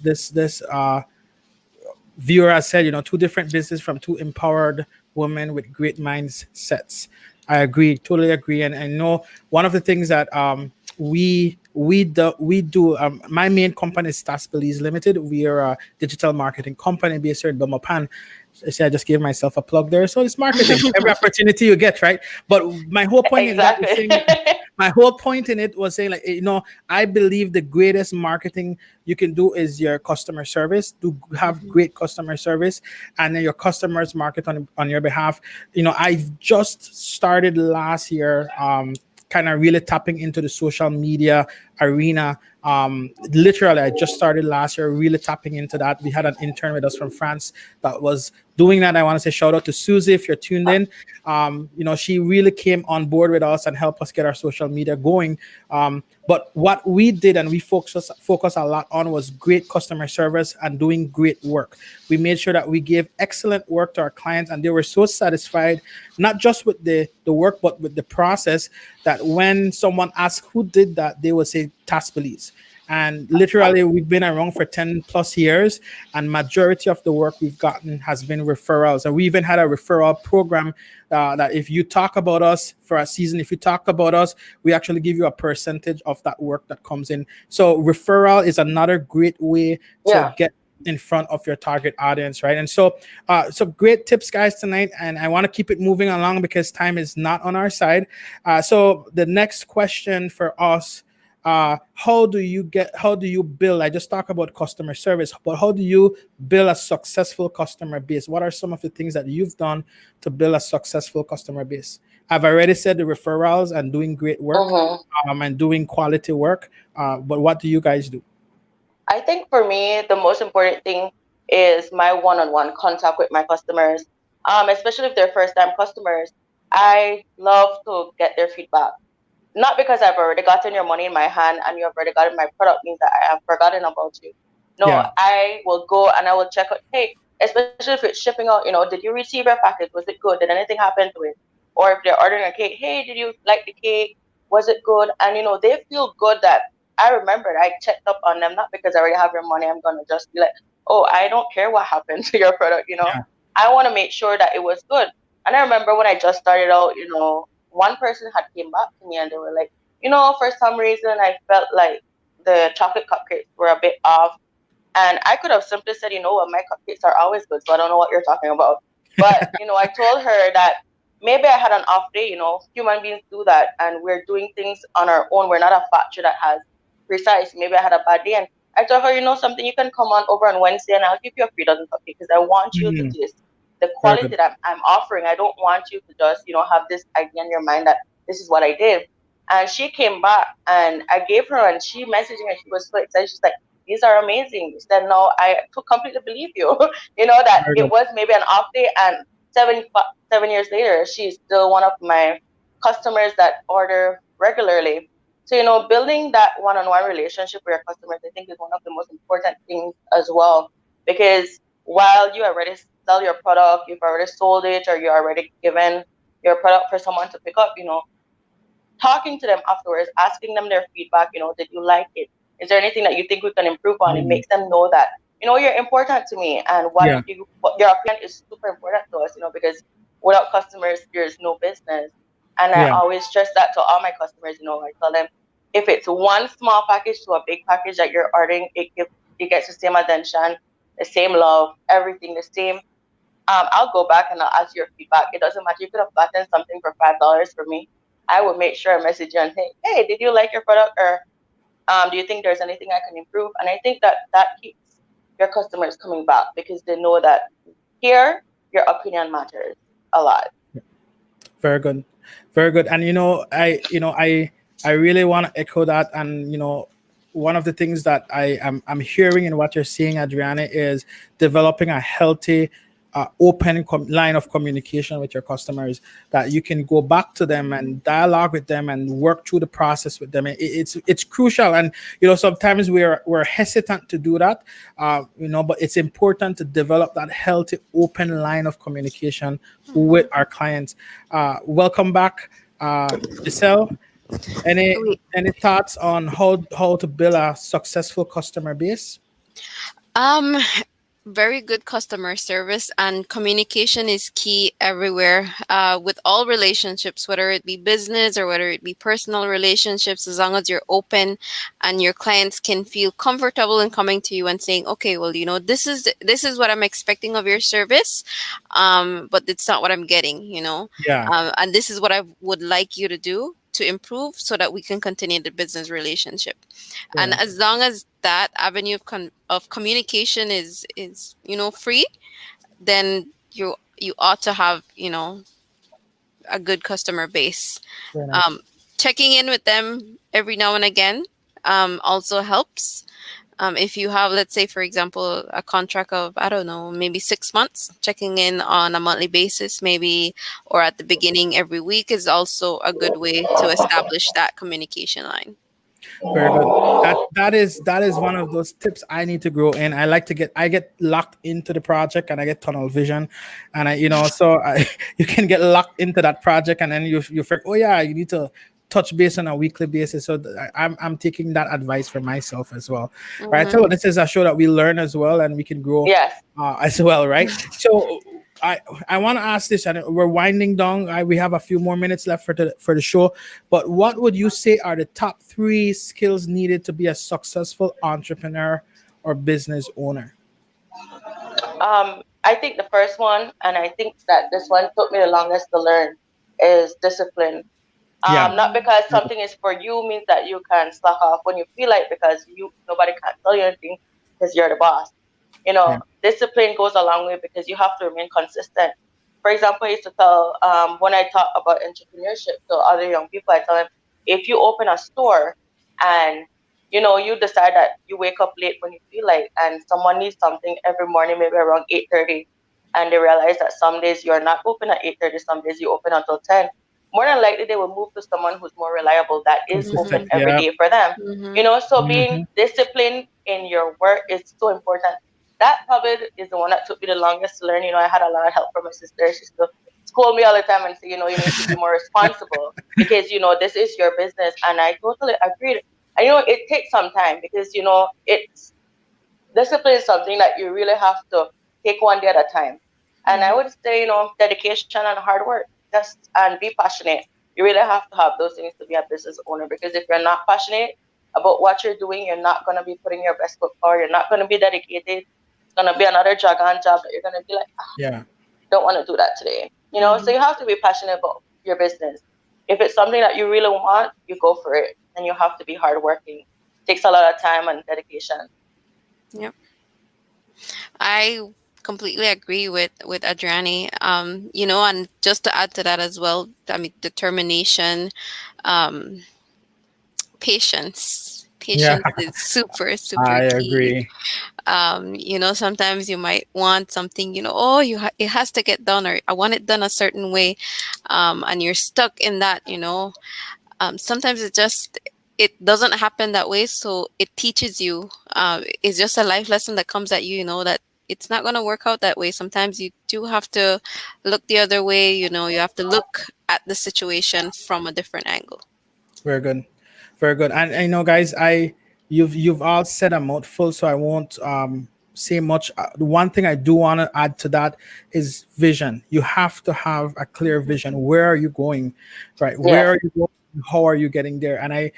viewer has said. 2 different business from 2 empowered women with great mindsets. I agree, totally agree, and I know one of the things that we we do my main company is Belize Limited. We are a digital marketing company based here in Belmopan. See, I just gave myself a plug there. So it's marketing. Every opportunity you get, right? But my whole point in that was saying, my whole point in it was saying, like, I believe the greatest marketing you can do is your customer service. To have great customer service, and then your customers market on your behalf. I just started last year, kind of really tapping into the social media arena. Literally, I just started last year, really tapping into that. We had an intern with us from France that was doing that. I want to say shout out to Susie if you're tuned in. She really came on board with us and helped us get our social media going. But what we did and we focus a lot on was great customer service and doing great work. We made sure that we gave excellent work to our clients, and they were so satisfied, not just with the work, but with the process, that when someone asked who did that, they would say Belize. And literally, we've been around for 10 plus years, and majority of the work we've gotten has been referrals. And we even had a referral program that if you talk about us for a season, if you talk about us, we actually give you a percentage of that work that comes in. So referral is another great way to get in front of your target audience, right? And so great tips, guys, tonight. And I want to keep it moving along because time is not on our side. So the next question for us, how do you build? I just talked about customer service, but how do you build a successful customer base? What are some of the things that you've done to build a successful customer base? I've already said the referrals and doing great work, and doing quality work. But what do you guys do? I think for me, the most important thing is my one-on-one contact with my customers, especially if they're first-time customers. I love to get their feedback. Not because I've already gotten your money in my hand and you've already gotten my product means that I have forgotten about you. No, I will go and I will check out, hey, especially if it's shipping out, did you receive your package? Was it good? Did anything happen to it? Or if they're ordering a cake, hey, did you like the cake? Was it good? And, they feel good that I remembered, I checked up on them, not because I already have your money. I'm going to just be like, oh, I don't care what happened to your product, I want to make sure that it was good. And I remember when I just started out, one person had came back to me and they were like, for some reason I felt like the chocolate cupcakes were a bit off. And I could have simply said, what, my cupcakes are always good, so I don't know what you're talking about. But, I told her that maybe I had an off day, human beings do that. And we're doing things on our own. We're not a factory that has precise. Maybe I had a bad day. And I told her, something, you can come on over on Wednesday and I'll give you a free dozen cupcakes because I want you to taste the quality that I'm offering. I don't want you to just, have this idea in your mind that this is what I did. And she came back and I gave her, and she messaged me and she was so excited. She's like, these are amazing. She said, no, I completely believe you, that it was maybe an off day. And 7 years later, she's still one of my customers that order regularly. So, building that one-on-one relationship with your customers, I think is one of the most important things as well, because while you already sell your product, you've already sold it, or you're already given your product for someone to pick up, talking to them afterwards, asking them their feedback, did you like it? Is there anything that you think we can improve on? It makes them know that, you're important to me, and what your opinion is super important to us, because without customers, there's no business. And I always stress that to all my customers, I tell them, if it's one small package to a big package that you're ordering, it gets the same attention, the same love, everything the same. I'll go back and I'll ask your feedback. It doesn't matter. You could have gotten something for $5 for me. I will make sure I message you and say, hey, did you like your product? Or do you think there's anything I can improve? And I think that keeps your customers coming back because they know that here, your opinion matters a lot. Very good. Very good. And, I really want to echo that. And, one of the things that I'm hearing in what you're saying, Adrienne, is developing a healthy, open line of communication with your customers, that you can go back to them and dialogue with them and work through the process with them. It's crucial. And, sometimes we're hesitant to do that, but it's important to develop that healthy, open line of communication with our clients. Welcome back, Giselle. Any thoughts on how to build a successful customer base? very good customer service, and communication is key everywhere, with all relationships, whether it be business or whether it be personal relationships. As long as you're open and your clients can feel comfortable in coming to you and saying, okay, well, this is what I'm expecting of your service, but it's not what I'm getting, Yeah. and this is what I would like you to do to improve so that we can continue the business relationship. And Yeah. as long as that avenue of communication is free, then you ought to have a good customer base. Very nice. um, Checking in with them every now and again also helps. If you have, let's say, for example, a contract of, I don't know, maybe 6 months, checking in on a monthly basis, maybe, or at the beginning every week, is also a good way to establish that communication line. Very good. That is one of those tips I need to grow in. I get locked into the project and I get tunnel vision, and you can get locked into that project and then you think, oh yeah, you need to touch base on a weekly basis. So I'm taking that advice for myself as well, right? So this is a show that we learn as well and we can grow Yes. as well, right? So I want to ask this, and we're winding down. We have a few more minutes left for the show. But what would you say are the top 3 skills needed to be a successful entrepreneur or business owner? I think the first one, and I think that this one took me the longest to learn, is discipline. Yeah. Not because something is for you means that you can slack off when you feel like, because nobody can tell you anything because you're the boss. Discipline goes a long way because you have to remain consistent. For example, I used to tell, when I talk about entrepreneurship to other young people, I tell them, if you open a store and you decide that you wake up late when you feel like, and someone needs something every morning, maybe around 8:30, and they realize that some days you're not open at 8:30, some days you open until 10. More than likely, they will move to someone who's more reliable, that is open every day for them. So being disciplined in your work is so important. That probably is the one that took me the longest to learn. I had a lot of help from my sister. She used to scold me all the time and say, you need to be more responsible because, this is your business. And I totally agreed. And, it takes some time because, it's discipline is something that you really have to take one day at a time. And I would say, dedication and hard work, and be passionate. You really have to have those things to be a business owner, because if you're not passionate about what you're doing, you're not going to be putting your best foot forward. You're not going to be dedicated. It's going to be another jargon job that you're going to be like, yeah, don't want to do that today. So you have to be passionate about your business. If it's something that you really want, you go for it. And you have to be hardworking. It takes a lot of time and dedication. Yep. I completely agree with Adrienne. And just to add to that as well, I mean, determination, patience. Patience is super I key. agree. Sometimes you might want something, it has to get done, or I want it done a certain way, and you're stuck in that. Sometimes it doesn't happen that way, so it teaches you. It's just a life lesson that comes at you, that it's not going to work out that way. Sometimes you do have to look the other way. You have to look at the situation from a different angle. Very good. Very good. And guys, you've all said a mouthful, so I won't say much. The one thing I do want to add to that is vision. You have to have a clear vision. Where are you going? Right? Where are you going? How are you getting there? And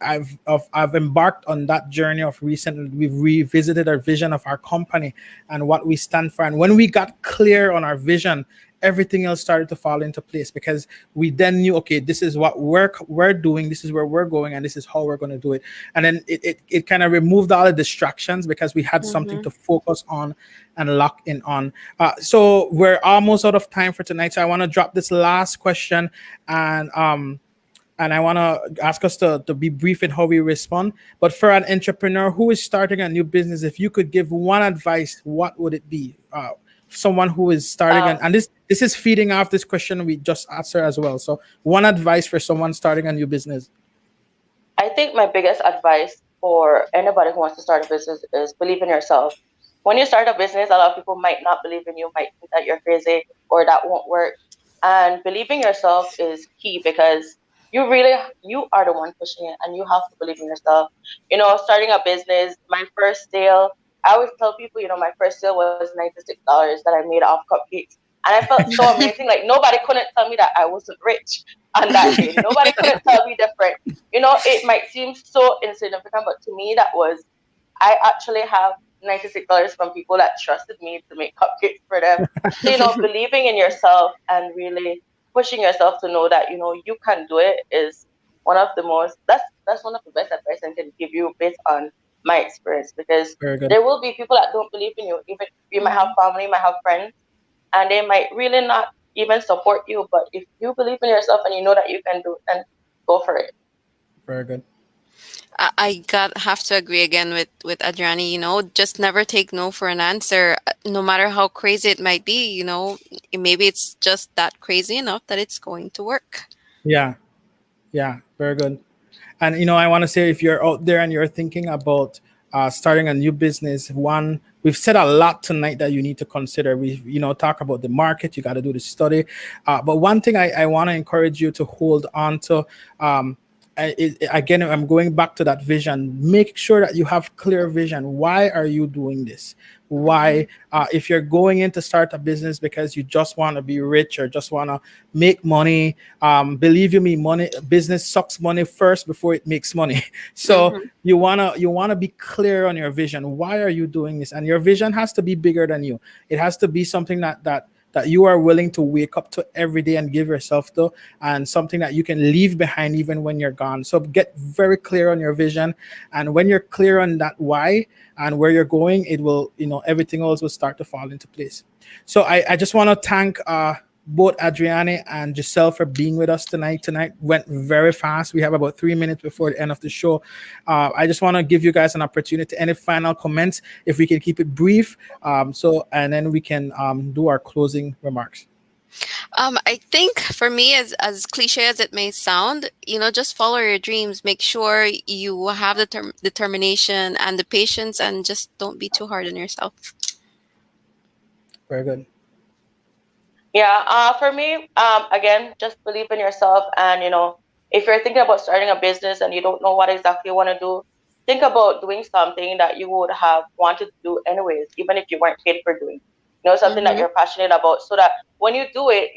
I've embarked on that journey of recently. We've revisited our vision of our company and what we stand for. And when we got clear on our vision, everything else started to fall into place, because we then knew, okay, this is what we're doing, this is where we're going, and this is how we're going to do it. And then it kind of removed all the distractions, because we had something to focus on and lock in on. So we're almost out of time for tonight. So I want to drop this last question, and I want to ask us to be brief in how we respond. But for an entrepreneur who is starting a new business, if you could give one advice, what would it be? Someone who is starting, and this is feeding off this question we just asked her as well. So one advice for someone starting a new business. I think my biggest advice for anybody who wants to start a business is believe in yourself. When you start a business, a lot of people might not believe in you, might think that you're crazy or that won't work. And believing yourself is key, because you are the one pushing it, and you have to believe in yourself. Starting a business, my first sale, I always tell people, my first sale was $96 that I made off cupcakes. And I felt so amazing. Like nobody couldn't tell me that I wasn't rich on that day. Nobody couldn't tell me different. It might seem so insignificant, but to me I actually have $96 from people that trusted me to make cupcakes for them. So, believing in yourself and really pushing yourself to know that, you can do it is one of the that's one of the best advice I can give you based on my experience, because there will be people that don't believe in you. Even you might have family, you might have friends, and they might really not even support you. But if you believe in yourself and you know that you can do it, then go for it. Very good. I have to agree again with Adrienne. Just never take no for an answer, no matter how crazy it might be. Maybe it's just that crazy enough that it's going to work. Yeah, very good. And I want to say, if you're out there and you're thinking about starting a new business, we've said a lot tonight that you need to consider. We talk about the market. You got to do the study, but one thing I want to encourage you to hold on to. Again, I'm going back to that vision. Make sure that you have clear vision. Why are you doing this? Why? If you're going in to start a business because you just want to be rich or just want to make money, believe you me, business sucks money first before it makes money. So you wanna be clear on your vision. Why are you doing this? And your vision has to be bigger than you. It has to be something that you are willing to wake up to every day and give yourself to, and something that you can leave behind even when you're gone. So get very clear on your vision. And when you're clear on that why and where you're going, it will, everything else will start to fall into place. So I just want to thank both Adrienne and Giselle for being with us tonight. Tonight went very fast. We have about 3 minutes before the end of the show. I just want to give you guys an opportunity. Any final comments, if we can keep it brief, and then we can do our closing remarks. I think for me, as cliche as it may sound, just follow your dreams. Make sure you have the determination and the patience, and just don't be too hard on yourself. Very good. Yeah, for me, again, just believe in yourself. And, if you're thinking about starting a business and you don't know what exactly you want to do, think about doing something that you would have wanted to do anyways, even if you weren't paid for doing. Something that you're passionate about, so that when you do it,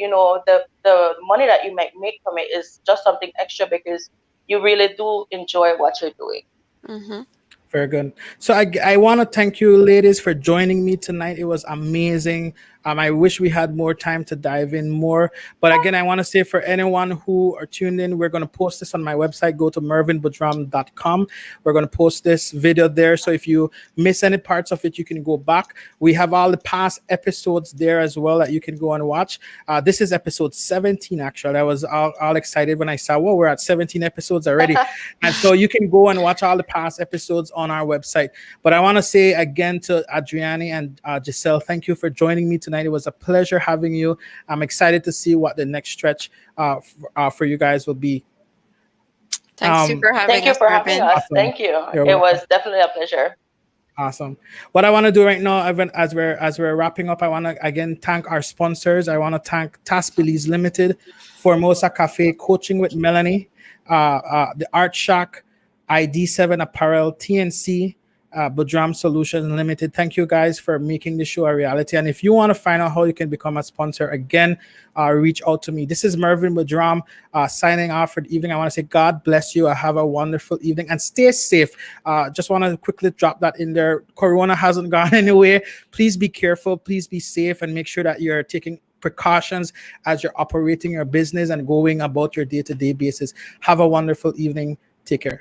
the money that you might make from it is just something extra because you really do enjoy what you're doing. Very good. So I want to thank you, ladies, for joining me tonight. It was amazing. I wish we had more time to dive in more. But again, I want to say, for anyone who are tuned in, we're going to post this on my website. Go to mervinbudram.com. We're going to post this video there. So if you miss any parts of it, you can go back. We have all the past episodes there as well that you can go and watch. This is episode 17, actually. I was all excited when I saw, whoa, we're at 17 episodes already. And so you can go and watch all the past episodes on our website. But I want to say again to Adrienne and Giselle, thank you for joining me tonight. It was a pleasure having you. I'm excited to see what the next stretch for you guys will be. Thank you for having us. Awesome. Thank you. It was definitely a pleasure. Awesome. What I want to do right now, as we're wrapping up, I want to again thank our sponsors. I want to thank Belize Limited, Formosa Cafe, Coaching with Melanie, the Art Shack, ID7 Apparel, TNC, Budram Solutions Limited. Thank you guys for making the show a reality. And if you want to find out how you can become a sponsor, again, reach out to me. This is Mervin Budram signing off for the evening. I want to say God bless you. Have a wonderful evening and stay safe. Just want to quickly drop that in there. Corona hasn't gone anywhere. Please be careful. Please be safe and make sure that you're taking precautions as you're operating your business and going about your day-to-day basis. Have a wonderful evening. Take care.